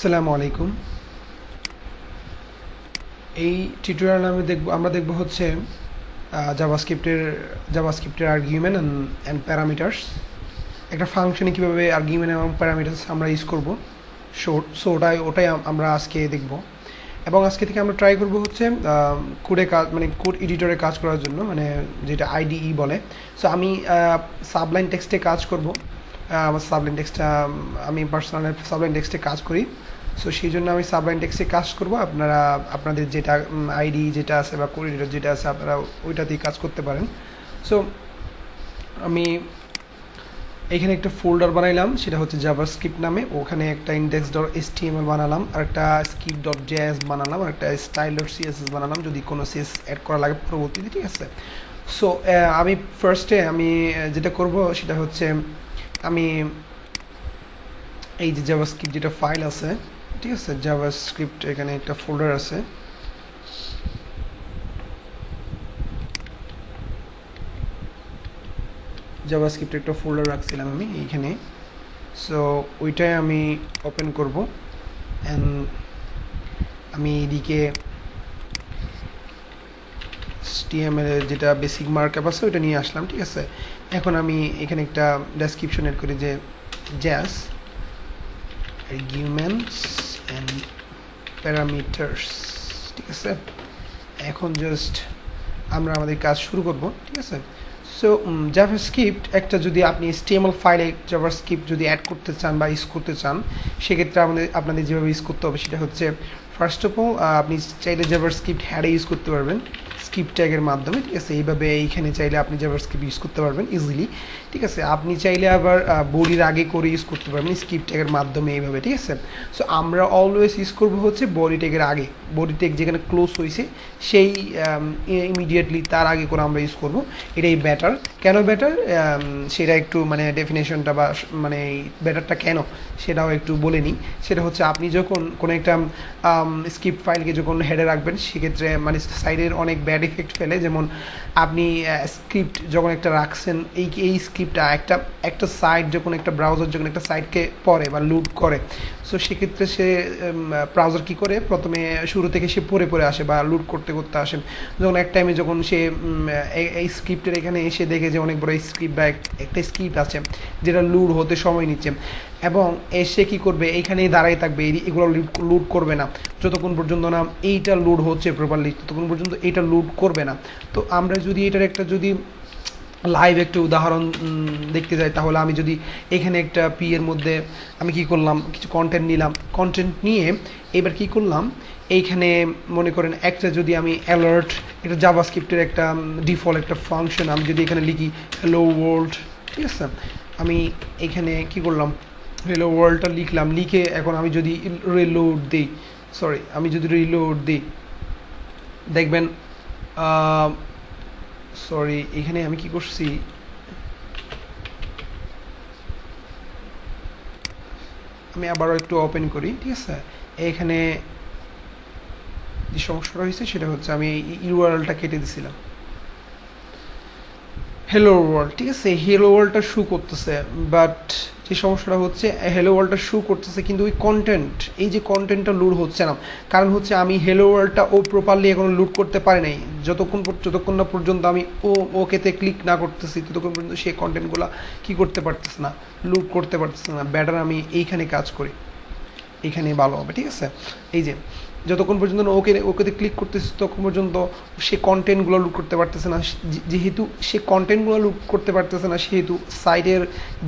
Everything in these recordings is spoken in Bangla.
আসসালামু আলাইকুম। এই টিউটোরিয়ালে আমরা দেখব হচ্ছে জাভাস্ক্রিপ্টের আর্গুমেন্ট অ্যান্ড প্যারামিটারস। একটা ফাংশনে কীভাবে আর্গুমেন্ট এবং প্যারামিটারস আমরা ইউজ করব, ওটাই আমরা আজকে দেখব। এবং আজকে থেকে আমরা ট্রাই করব হচ্ছে কোড এডিটরে কাজ করার জন্য, মানে যেটা আইডিই বলে। সো আমি সাবলাইন টেক্সটে কাজ করব। আমার সাবলাইন টেক্সটটা আমি পার্সোনালি সাবলাইন টেক্সটে কাজ করি। সো সেই জন্য আমি সাবলাইন টেক্সটে কাজ করব। আপনারা আপনাদের যেটা আইডি যেটা আছে বা কোড এডিটর যেটা আছে আপনারা ওইটাতেই কাজ করতে পারেন। সো আমি এখানে একটা ফোল্ডার বানাইলাম, সেটা হচ্ছে জাভাস্ক্রিপ্ট নামে। ওখানে একটা index.html বানালাম, আর একটা script.js বানালাম, আর একটা style.css বানালাম যদি কোনো CSS অ্যাড করা লাগে পরবর্তীতে, ঠিক আছে। সো আমি ফার্স্টে যেটা করব সেটা হচ্ছে আমি এই যে জাভাস্ক্রিপ্ট যেটা ফাইল আছে, ঠিক আছে, জাভাস্ক্রিপ্ট এখানে একটা ফোল্ডার আছে, জাভাস্ক্রিপ্টের একটা ফোল্ডার রাখছিলাম আমি এইখানে। সো ওইটাই আমি ওপেন করব অ্যান্ড আমি এইদিকে HTML এর যেটা বেসিক মার্কআপ আছে ওইটা নিয়ে আসলাম, ঠিক আছে। এখন আমি এখানে একটা ডেসক্রিপশন এড করি যে জ্যাস আর্গুমেন্টস অ্যান্ড প্যারামিটারস, ঠিক আছে। এখন জাস্ট আমরা আমাদের কাজ শুরু করব, ঠিক আছে। সো জাভাস্ক্রিপ্ট একটা যদি আপনি HTML ফাইলে জাভাস্ক্রিপ্ট যদি অ্যাড করতে চান বা ইউজ করতে চান, সেক্ষেত্রে আপনাদের যেভাবে ইউজ করতে হবে সেটা হচ্ছে ফার্স্ট অফ অল আপনি চাইলে জাভাস্ক্রিপ্ট হ্যাডে ইউজ করতে পারবেন স্ক্রিপ্ট ট্যাগের মাধ্যমে, ঠিক আছে। এইভাবে এইখানে চাইলে আপনি জাভাস্ক্রিপ্ট ইউজ করতে পারবেন ইজিলি, ঠিক আছে। আপনি চাইলে আবার বডির আগে করে ইউজ করতে পারবেন স্ক্রিপ্ট ট্যাগের মাধ্যমে এইভাবে, ঠিক আছে। সো আমরা অলওয়েজ ইউজ করবো হচ্ছে বডি ট্যাগের আগে, বডি ট্যাগ যেখানে ক্লোজ হয়েছে সেই ইমিডিয়েটলি তার আগে করে আমরা ইউজ করব। এটাই ব্যাটার। কেন ব্যাটার সেটা একটু মানে ডেফিনেশনটা বা মানে ব্যাটারটা কেন সেটাও একটু বলে নিই। সেটা হচ্ছে আপনি যখন কোনো একটা স্ক্রিপ্ট ফাইলকে যখন হেডে রাখবেন, সেক্ষেত্রে মানে সাইডের অনেক ব্যাড ইফেক্ট ফেলে। যেমন আপনি স্ক্রিপ্ট যখন একটা রাখছেন, এই স্ক্রিপ্টটা একটা সাইট যখন একটা ব্রাউজার যখন একটা সাইটকে পড়ে বা লুড করে, সো সেক্ষেত্রে সে ব্রাউজার কী করে, প্রথমে শুরু থেকে সে পড়ে আসে বা লুড করতে আসে। যখন এক টাইমে যখন সে এই স্ক্রিপ্টের এখানে এসে দেখে যে অনেক বড় স্ক্রিপ্ট বা একটা স্ক্রিপ্ট আছে যেটা লুড হতে সময় নিচ্ছে, এবং এসে কি করবে, এইখানেই দাঁড়াই থাকবে, এগুলো লুড করবে না যতক্ষণ পর্যন্ত না এইটা লুড হচ্ছে প্রপারলি, ততক্ষণ পর্যন্ত এইটা লুড করবে না। তো আমরা যদি এটার একটা যদি লাইভ একটা উদাহরণ দেখতে যাই, তাহলে আমি যদি এখানে একটা এর মধ্যে আমি কি করলাম, কিছু কন্টেন্ট নিলাম, কন্টেন্ট নিয়ে এবার কি করলাম, এইখানে মনে করেন একটা যদি আমি অ্যালার্ট, এটা জাভাস্ক্রিপ্টের একটা ডিফল্ট একটা ফাংশন, আমি যদি এখানে লিখি হ্যালো ওয়ার্ল্ড, ঠিক আছে। আমি এখানে কি করলাম, হ্যালো ওয়ার্ল্ডটা লিখলাম, লিখে এখন আমি যদি রিলোড দিই দেখবেন এখানে আমি কি করছি, আমি আবারও একটু ওপেন করি, ঠিক আছে। এখানে যে সমস্যাটা হয়েছে সেটা হচ্ছে আমি ইউআরএলটা কেটে দিছিলাম, হ্যালো ওয়ার্ল্ড, ঠিক আছে। হ্যালো ওয়ার্ল্ডটা শু করতেছে, বাট যে সমস্যাটা হচ্ছে হ্যালো ওয়ার্ল্ডটা শু করতেছে কিন্তু ওই কন্টেন্ট, এই যে কন্টেন্টটা লুড হচ্ছে না। কারণ হচ্ছে আমি হ্যালো ওয়ার্ল্ডটা প্রপারলি এখনো লুড করতে পারি নাই। যতক্ষণ না পর্যন্ত আমি ওকেতে ক্লিক না করতেছি, ততক্ষণ পর্যন্ত সেই কন্টেন্টগুলো কী করতে পারতেছে না, লুড করতে পারতেছে না। ব্যাটার আমি এইখানে কাজ করি, এইখানে ভালো হবে, ঠিক আছে। এই যে যতক্ষণ পর্যন্ত ওকেতে ক্লিক করতেছে ততক্ষণ পর্যন্ত সে কন্টেন্টগুলো লুড করতে পারতেছে না। যেহেতু সে কন্টেন্টগুলো লুড করতে পারতেছে না, সেহেতু সাইটের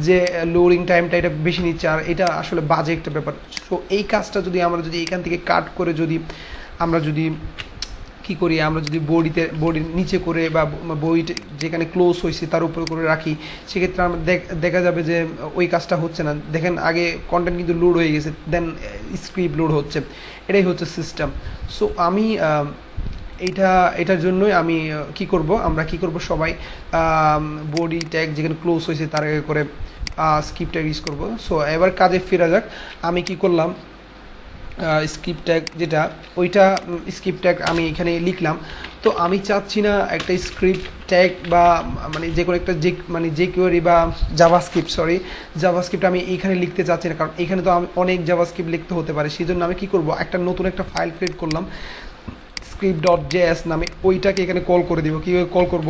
যে লোডিং টাইমটা এটা বেশি নিচ্ছে, আর এটা আসলে বাজে একটা ব্যাপার। সো এই কাজটা যদি আমরা এখান থেকে কাট করে আমরা কি করি, আমরা যদি বডির নিচে করে বা বই যেখানে ক্লোজ হয়েছে তার উপরে করে রাখি, সেক্ষেত্রে আমরা দেখা যাবে যে ওই কাজটা হচ্ছে না। দেখেন আগে কন্টেন্ট কিন্তু লোড হয়ে গেছে, দেন স্ক্রিপ্ট লোড হচ্ছে, এটাই হচ্ছে সিস্টেম। সো আমি এটার জন্যই আমি আমরা কি করব সবাই বডি ট্যাগ যেখানে ক্লোজ হয়েছে তার আগে করে স্ক্রিপ্ট ট্যাগ ইউজ করবো। সো এবার কাজে ফেরা যাক। আমি কি করলাম, স্ক্রিপ্ট ট্যাগ যেটা ওইটা স্ক্রিপ্ট ট্যাগ আমি এখানে লিখলাম। তো তো আমি চাচ্ছি না একটা স্ক্রিপ্ট ট্যাগ বা মানে যে কোনো একটা মানে jQuery বা জাভাস্ক্রিপ্ট আমি এইখানে লিখতে চাচ্ছি না, কারণ এখানে তো আমি অনেক জাভাস্ক্রিপ্ট লিখতে হতে পারে। সেই জন্য আমি কি করব, একটা নতুন একটা ফাইল ক্রিয়েট করলাম script.js নামে, ওইটাকে এখানে কল করে দিব। কীভাবে কল করব,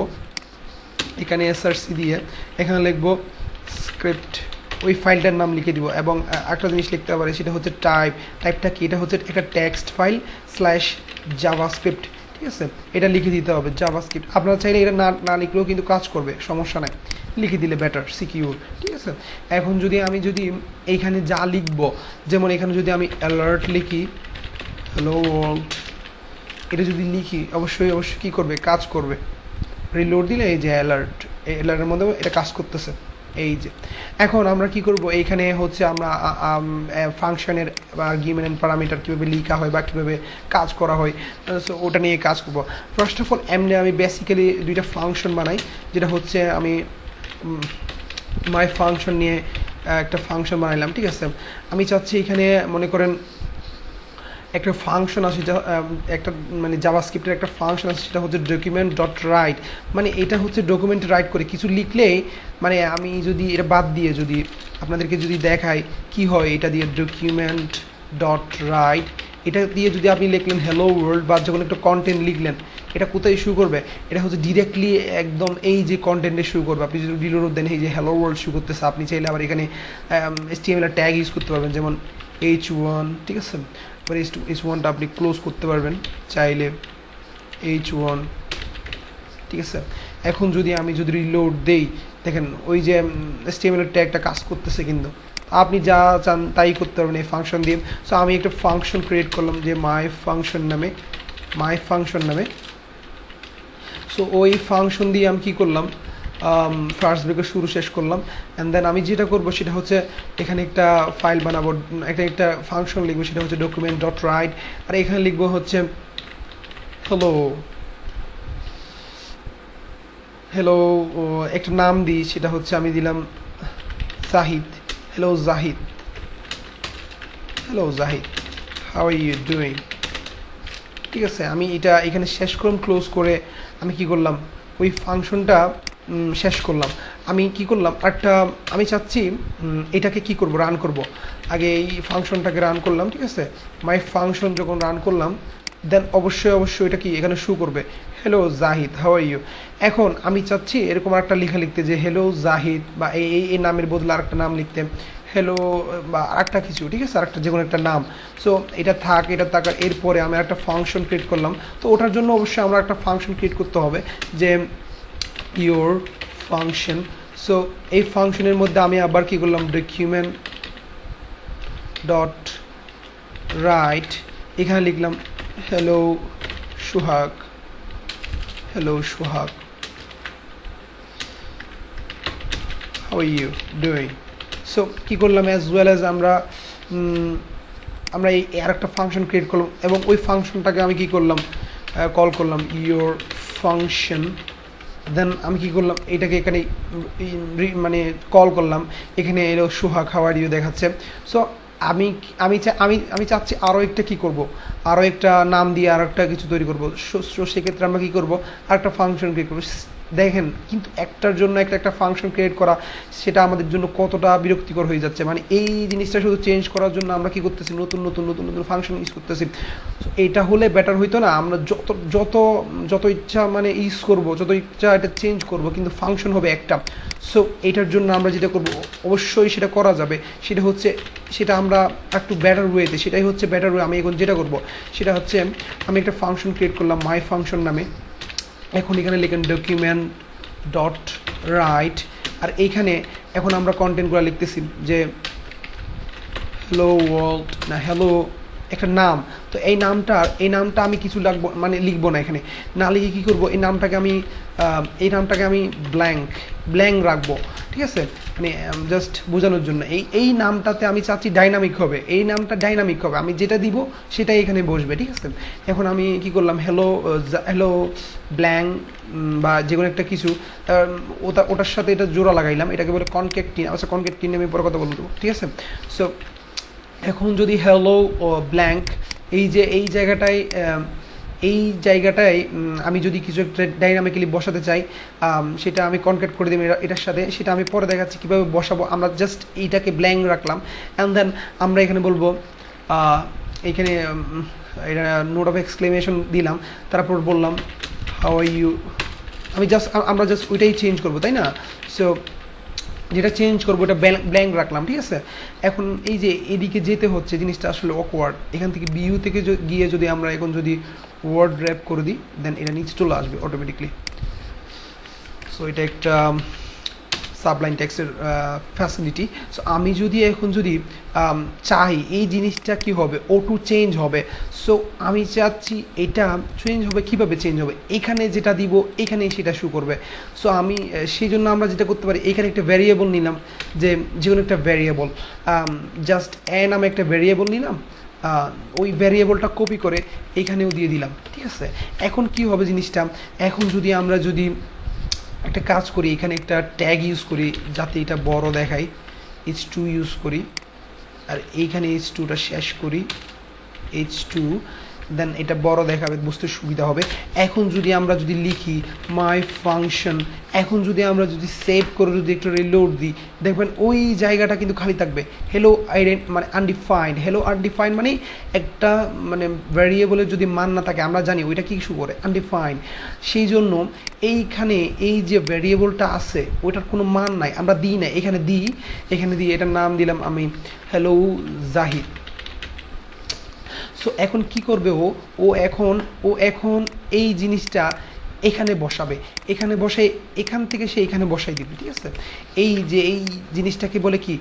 এখানে src দিয়ে এখানে লিখবো স্ক্রিপ্ট, ওই ফাইলটার নাম লিখে দিব। এবং একটা জিনিস লিখতে পারি, সেটা হচ্ছে টাইপটা কি, এটা হচ্ছে একটা টেক্সট ফাইল /জাভাস্ক্রিপ্ট, ঠিক আছে, এটা লিখে দিতে হবে জাভাস্ক্রিপ্ট। আপনারা চাইলে এটা না লিখলেও কিন্তু কাজ করবে, সমস্যা নাই, লিখে দিলে বেটার, সিকিউর, ঠিক আছে। এখন যদি এইখানে যা লিখবো, যেমন এখানে যদি আমি অ্যালার্ট লিখি, হ্যালো ওয়ার্ল্ড, এটা যদি লিখি অবশ্যই কী করবে, কাজ করবে। রিলোড দিলে এই যে অ্যালার্টের মধ্যে এটা কাজ করতেছে, এই যে। এখন আমরা কি করব, এইখানে হচ্ছে আমরা ফাংশনের বা আর্গুমেন্ট প্যারামিটার কীভাবে লেখা হয় বা কীভাবে কাজ করা হয়, সো ওটা নিয়ে কাজ করব। ফার্স্ট অফ অল আমি বেসিক্যালি দুইটা ফাংশন বানাই, যেটা হচ্ছে আমি মাই ফাংশন নিয়ে একটা ফাংশন বানাইলাম, ঠিক আছে। আমি চাচ্ছি এখানে মনে করেন একটা ফাংশন আছে, একটা মানে জাভাস্ক্রিপ্টের একটা ফাংশন আছে, সেটা হচ্ছে document.write, মানে এটা হচ্ছে ডকুমেন্ট রাইট করে কিছু লিখলেই, মানে আমি যদি এটা বাদ দিয়ে যদি আপনাদেরকে যদি দেখাই কি হয়, এটা দিয়ে document.write, এটা দিয়ে যদি আপনি লিখলেন হ্যালো ওয়ার্ল্ড বা যখন একটা কন্টেন্ট লিখলেন, এটা কোথায় শুরু করবে, এটা হচ্ছে ডিরেক্টলি একদম এই যে কন্টেন্টে শুরু করবে। আপনি যদি রিলোড দেন, এই যে হ্যালো ওয়ার্ল্ড শুরু করতেছে, আপনি চাইলে আবার এখানে HTML ট্যাগ ইউজ করতে পারবেন, যেমন h1, ঠিক আছে, এবার h1টা আপনি ক্লোজ করতে পারবেন চাইলে, h1, ঠিক আছে। এখন আমি যদি রিলোড দেই, দেখেন ওই যে HTML ট্যাগটা কাজ করতেছে, কিন্তু আপনি যা চান তাই করতে পারবেন এই ফাংশন দিয়ে। সো আমি একটা ফাংশন ক্রিয়েট করলাম যে মাই ফাংশন নামে। সো ওই ফাংশন দিয়ে আমি কি করলাম, ফার্স্ট ব্রেকের শুরু শেষ করলাম। অ্যান্ড দেন আমি যেটা করবো সেটা হচ্ছে এখানে একটা ফাইল বানাবো, একটা ফাংশন লিখবো, সেটা হচ্ছে document.write, আর এখানে লিখবো হচ্ছে হ্যালো, একটা নাম দিই, সেটা হচ্ছে আমি দিলাম Zahid, hello Zahid, how are you doing, ঠিক আছে। আমি এটা এখানে শেষ করলাম, ক্লোজ করে আমি কি করলাম, ওই ফাংশনটা শেষ করলাম। আমি কি করলাম, আমি চাচ্ছি এটাকে কি করব, রান করব। আগে এই ফাংশনটাকে রান করলাম, ঠিক আছে। মাই ফাংশন যখন রান করলাম, দেন অবশ্যই এটা কি এখানে শো করবে, hello Zahid, how are you. এখন আমি চাচ্ছি এরকম একটা লেখা লিখতে, যে হ্যালো জাহিদ, বা এই নামের বদলে আরেকটা নাম লিখতে, হ্যালো বা আরেকটা কিছু, ঠিক আছে, আরেকটা যে কোনো একটা নাম। সো এটা থাক, আর এরপরে আমি একটা ফাংশন ক্রিয়েট করলাম। তো ওটার জন্য অবশ্যই আমরা একটা ফাংশন ক্রিয়েট করতে হবে, যে ইওর ফাংশন। সো এই ফাংশনের মধ্যে আমি আবার কি করলাম, document.write, এখানে লিখলাম hello Sohag, how are you doing. So কি করলাম, অ্যাজ ওয়েল অ্যাজ আমরা এই আর একটা ফাংশন ক্রিয়েট করলাম, এবং ওই ফাংশনটাকে আমি কি করলাম, কল করলাম ইওর ফাংশন। দেন আমি কি করলাম, এটাকে এখানে মানে কল করলাম, এখানে এলো সোহাগ, হাউ আর ইউ দেখাচ্ছে। সো আমি চাচ্ছি আরও একটা কি করব, আরও একটা নাম দিয়ে আর একটা কিছু তৈরি করবো। সো সেক্ষেত্রে আমরা কি করবো, আরেকটা ফাংশন ক্রিয়েট করবো। দেখেন কিন্তু একটার জন্য একটা ফাংশন ক্রিয়েট করা, সেটা আমাদের জন্য কতটা বিরক্তিকর হয়ে যাচ্ছে। মানে এই জিনিসটা শুধু চেঞ্জ করার জন্য আমরা কি করতেছি, নতুন ফাংশন ইউজ করতেছি। এইটা হলে বেটার হইতো না, আমরা যত ইচ্ছা মানে ইউজ করবো, যত ইচ্ছা এটা চেঞ্জ করবো, কিন্তু ফাংশন হবে একটা। সো এইটার জন্য আমরা যেটা করবো, অবশ্যই সেটা করা যাবে, সেটা আমরা একটু বেটার ওয়েতে, সেটাই হচ্ছে বেটার ওয়ে। আমি এখন যেটা করবো সেটা হচ্ছে, আমি একটা ফাংশন ক্রিয়েট করলাম মাই ফাংশন নামে। এখন এখানে লিখেন document.write, আর এইখানে এখন আমরা কন্টেন্টগুলো লিখতেছি, যে হ্যালো ওয়ার্ল্ড, না হ্যালো একটা নাম। তো এই নামটা আমি কিছু লিখবো না, এখানে না লিখে কী করবো, এই নামটাকে আমি ব্ল্যাঙ্ক রাখবো, ঠিক আছে, মানে জাস্ট বোঝানোর জন্য। এই নামটাতে আমি চাচ্ছি ডাইনামিক হবে, এই নামটা ডাইনামিক হবে, আমি যেটা দিব সেটাই এখানে বসবে, ঠিক আছে। এখন আমি কি করলাম, হ্যালো ব্ল্যাঙ্ক বা যে কোনো একটা কিছু, ওটার সাথে এটা জোড়া লাগাইলাম, এটাকে বলে কনক্যাটনেট। আচ্ছা, কনক্যাটনেট আমি পরে কথা বলবো, ঠিক আছে। সো এখন যদি হ্যালো ব্ল্যাঙ্ক, এই জায়গাটায় এই জায়গাটায় আমি যদি কিছু একটা ডাইনামিক্যালি বসাতে চাই, সেটা আমি কনক্যাট করে দিই এটার সাথে, সেটা আমি পরে দেখাচ্ছি কীভাবে বসাবো। আমরা জাস্ট এইটাকে ব্ল্যাঙ্ক রাখলাম, অ্যান্ড দেন আমরা এখানে বলবো এখানে এটা নোট অফ এক্সক্লেমেশন দিলাম, তারপর বললাম হাউ আর ইউ। আমরা জাস্ট ওইটাই চেঞ্জ করবো, তাই না? সো যেটা চেঞ্জ করবো ওটা ব্ল্যাঙ্ক রাখলাম, ঠিক আছে? এখন এই যে এদিকে যেতে হচ্ছে, জিনিসটা আসলে অকওয়ার্ড। এখান থেকে বিউ থেকে গিয়ে যদি আমরা এখন যদি ওয়ার্ড র্যাপ করে দিই, দেন এটা নিচে চলে আসবে অটোমেটিকলি। সো এটা একটা সাবলাইন টেক্সটের ফ্যাসিলিটি। সো আমি যদি এখন যদি চাই এই জিনিসটা কি হবে, অটো চেঞ্জ হবে। সো আমি চাচ্ছি এটা চেঞ্জ হবে, কিভাবে চেঞ্জ হবে, এখানে যেটা দিব এখানেই সেটা শো করবে। সো আমি সেই জন্য আমরা যেটা করতে পারি, এখানে একটা ভ্যারিয়েবল নিলাম, যে কোনো একটা ভ্যারিয়েবল, জাস্ট এ নামে একটা ভ্যারিয়েবল নিলাম, ওই ভ্যারিয়েবলটা কপি করে এইখানেও দিয়ে দিলাম, ঠিক আছে? এখন কি হবে জিনিসটা, এখন যদি আমরা যদি একটা কাজ করি, এখানে একটা ট্যাগ ইউজ করি যাতে এটা বড় দেখায়, h2 ইউজ করি, আর এইখানে h2টা শেষ করি, h2, দেন এটা বড় দেখাবে, বুঝতে সুবিধা হবে। এখন যদি আমরা যদি লিখি মাই ফাংশন, এখন যদি আমরা যদি সেভ করে যদি একটু রিলোড দিই, দেখবেন ওই জায়গাটা কিন্তু খালি থাকবে। হেলো মানে আনডিফাইন্ড, হেলো আনডিফাইন্ড মানে একটা মানে ভ্যারিয়েবলের যদি মান না থাকে, আমরা জানি ওইটা কি ইস্যু করে, আনডিফাইন্ড। সেই জন্য এইখানে এই যে ভ্যারিয়েবলটা আছে ওইটার কোনো মান নাই, আমরা দিই না, এখানে দিই, এটার নাম দিলাম আমি হ্যালো জাহিদ। সো এখন কি করবে ও এখন এই জিনিসটা এখানে বসাবে, এখানে বসে এখান থেকে সে এখানে বসাই দিবে, ঠিক আছে? এই যে এই জিনিসটাকে বলে কি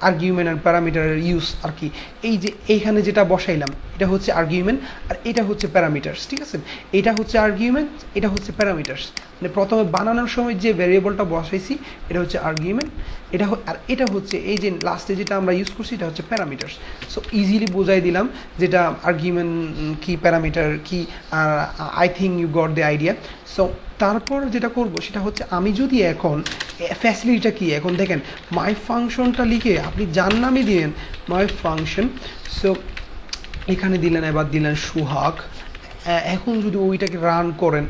আর্গুমেন্ট আর প্যারামিটারের ইউজ আর কি। এই যে এইখানে যেটা বসাইলাম এটা হচ্ছে আর্গুমেন্ট, আর এটা হচ্ছে প্যারামিটার্স, ঠিক আছে? এটা হচ্ছে আর্গুমেন্ট, এটা হচ্ছে প্যারামিটার্স। মানে প্রথমে বানানোর সময় যে ভ্যারিয়েবলটা বসাইছি এটা হচ্ছে আর্গুমেন্ট, আর এটা হচ্ছে এই যে লাস্টে যেটা আমরা ইউজ করছি এটা হচ্ছে প্যারামিটার্স। সো ইজিলি বোঝাই দিলাম যেটা আর্গুমেন্ট কি, প্যারামিটার কি, আর I think you got the idea. So তারপর যেটা করব সেটা হচ্ছে আমি যদি এখন ফ্যাসিলিটিটা কি, এখন দেখেন মাই ফাংশনটা লিখে আপনি যার নামে দিলেন মাই ফাংশন, সো এখানে দিলেন, এবার দিলেন সোহাগ। এখন যদি ওইটাকে রান করেন,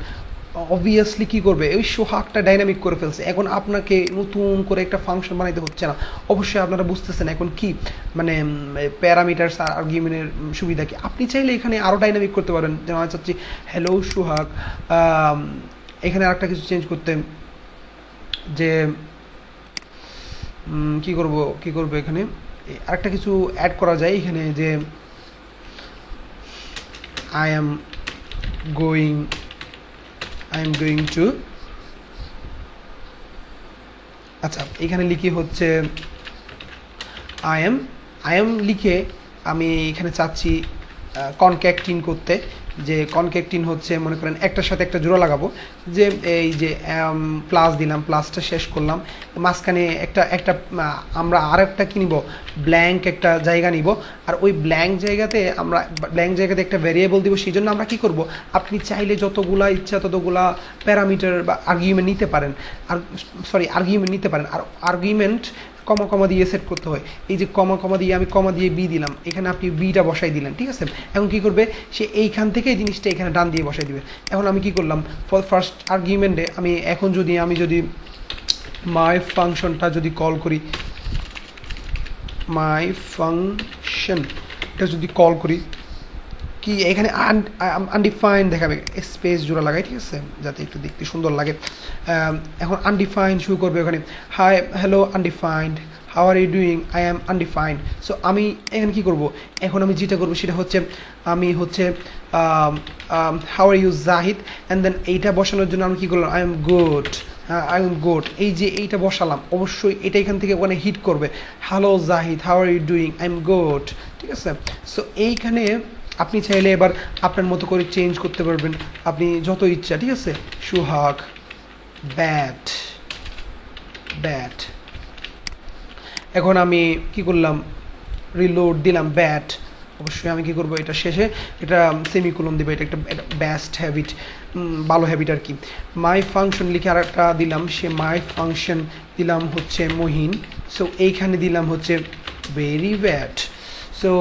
অবভিয়াসলি কি করবে, ওই সোহাগটা ডাইনামিক করে ফেলছে। এখন আপনাকে নতুন করে একটা ফাংশন বানাইতে হচ্ছে না। অবশ্যই আপনারা বুঝতেছেন এখন কি মানে প্যারামিটার্স আর আর্গুমেন্টের সুবিধা কি। আপনি চাইলে এখানে আরও ডাইনামিক করতে পারেন, যেমন আমি চাচ্ছি হ্যালো সোহাগ, এখানে আরেকটা কিছু চেঞ্জ করতে, যে কি করব এখানে আরেকটা কিছু অ্যাড করা যায় এখানে, যে আই এম গোয়িং টু, আচ্ছা এখানে লিখি হচ্ছে আই এম লিখে আমি এখানে চাচ্ছি কনক্যাক্টিন করতে, যে কনক্যাক্টিন হচ্ছে মনে করেন একটার সাথে একটা জোড়া লাগাবো, যে এই যে প্লাস দিলাম, প্লাসটা শেষ করলাম, মাঝখানে একটা আমরা আর একটা কি নিব, ব্ল্যাঙ্ক একটা জায়গা নিব, আর ওই ব্ল্যাঙ্ক জায়গাতে একটা ভ্যারিয়েবল দিব। সেই জন্য আমরা কি করব, আপনি চাইলে যতগুলা ইচ্ছা ততগুলা প্যারামিটার বা আর্গুমেন্ট নিতে পারেন, আর আর্গুমেন্ট কমা দিয়ে সেট করতে হয়। এই যে কমা দিয়ে আমি কমা দিয়ে বি দিলাম, এখানে আপনি বিটা বসাই দিলেন, ঠিক আছে? এখন কি করবে সে, এইখান থেকে এই জিনিসটা এখানে ডান দিয়ে বসাই দিবে। এখন আমি কি করলাম, ফার্স্ট আর্গুমেন্টে আমি এখন আমি যদি মাই ফাংশনটা যদি কল করি, মাই ফাংশন এটা যদি কল করি, কি এখানে আনডিফাইন্ড দেখাবে, স্পেস জোড়া লাগাই, ঠিক আছে, যাতে একটু দেখতে সুন্দর লাগে। এখন আনডিফাইন্ড শুরু করবে ওখানে, hi hello undefined, how are you doing, I am undefined. So আমি এখানে কি করব, এখন আমি যেটা করবো সেটা হচ্ছে আমি হচ্ছে how are you Zahid, and then এইটা বসানোর জন্য আমি কি করলাম, আই এম গুড, এই যে এইটা বসালাম, অবশ্যই এটা এখান থেকে ওখানে হিট করবে, hello Zahid, how are you doing, I am good, ঠিক আছে? সো এইখানে আপনি চাইলে এবার আপনার মতো করে চেঞ্জ করতে পারবেন, আপনি যত ইচ্ছা, ঠিক আছে? সোহাগ ব্যাট, এখন আমি কি করলাম, রিলোড দিলাম ব্যাট। অবশ্যই আমি কি করব, এটা শেষে এটা সেমিকোলন দিব, এটা একটা বেস্ট হ্যাবিট, ভালো হ্যাবিট আর কি। মাই ফাংশন লিখে আর একটা দিলাম, সে মাই ফাংশন দিলাম হচ্ছে মহিন। সো এইখানে দিলাম হচ্ছে ভেরি ব্যাড। সো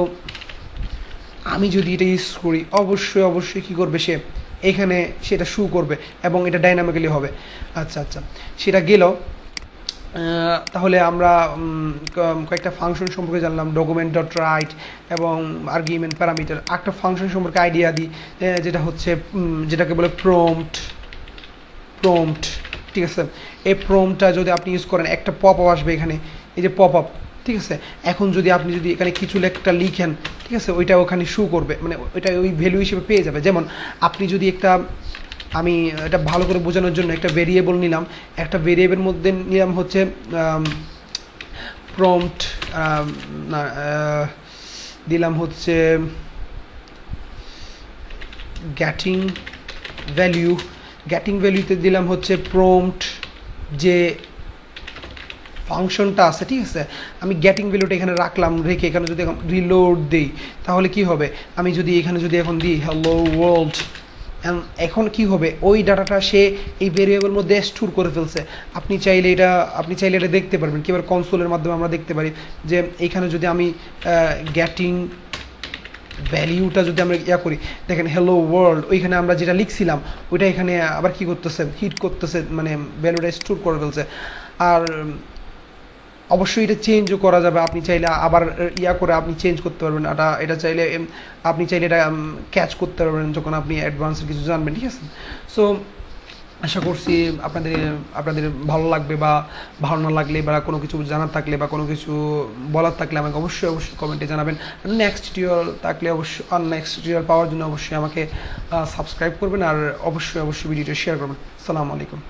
আমি যদি এটা ইউজ করি অবশ্যই কী করবে সে এখানে সেটা শো করবে এবং এটা ডাইনামিক্যালি হবে। আচ্ছা সেটা গেল। তাহলে আমরা কয়েকটা ফাংশন সম্পর্কে জানলাম, ডকুমেন্ট ডট রাইট এবং আর্গুমেন্ট প্যারামিটার। একটা ফাংশন সম্পর্কে আইডিয়া দিই, যেটা হচ্ছে যেটাকে বলে প্রম্পট। ঠিক আছে, এই প্রম্পটটা যদি আপনি ইউজ করেন একটা পপ আপ আসবে এখানে, এই যে পপ আপ, ঠিক আছে। এখন যদি আপনি যদি এখানে কিছু একটা লিখেন, ঠিক আছে, ওইটা ওখানে শো করবে, মানে ওইটা ওই ভ্যালু হিসেবে পেয়ে যাবে। যেমন আপনি যদি একটা, আমি এটা ভালো করে বোঝানোর জন্য একটা ভেরিয়েবল নিলাম, একটা ভেরিয়েবলের মধ্যে নিলাম হচ্ছে প্রম্পট, দিলাম হচ্ছে গেটিং ভ্যালুতে দিলাম হচ্ছে প্রম্পট যে ফাংশনটা আছে, ঠিক আছে। আমি গেটিং ভ্যালুটা এখানে রাখলাম, রেখে এখানে যদি রিলোড দিই তাহলে কি হবে, আমি যদি এখানে যদি এখন দিই হ্যালো ওয়ার্ল্ড, এখন কি হবে, ওই ডাটাটা সে এই ভেরিয়েবলের মধ্যে স্টোর করে ফেলছে। আপনি চাইলে এটা দেখতে পারবেন, কিভাবে কনসোলের মাধ্যমে আমরা দেখতে পারি যে এইখানে যদি আমি গেটিং ভ্যালিউটা যদি আমরা করি, দেখেন হ্যালো ওয়ার্ল্ড, ওইখানে আমরা যেটা লিখছিলাম ওইটা এখানে আবার কি করতেছে, হিট করতেছে, মানে ভ্যালুটা স্টোর করে ফেলছে। আর অবশ্যই এটা চেঞ্জও করা যাবে, আপনি চাইলে আবার করে আপনি চেঞ্জ করতে পারবেন। এটা চাইলে আপনি চাইলে এটা ক্যাচ করতে পারবেন যখন আপনি অ্যাডভান্সের কিছু জানবেন, ঠিক আছে। সো আশা করছি আপনাদের ভালো লাগবে, বা ভালো না লাগলে বা কোনো কিছু জানার থাকলে বা কোনো কিছু বলার থাকলে আমাকে অবশ্যই কমেন্টে জানাবেন। নেক্সট টিউটোরিয়াল থাকলে অবশ্যই, নেক্সট টিউটোরিয়াল পাওয়ার জন্য অবশ্যই আমাকে সাবস্ক্রাইব করবেন, আর অবশ্যই ভিডিওটা শেয়ার করবেন। আসসালামু আলাইকুম।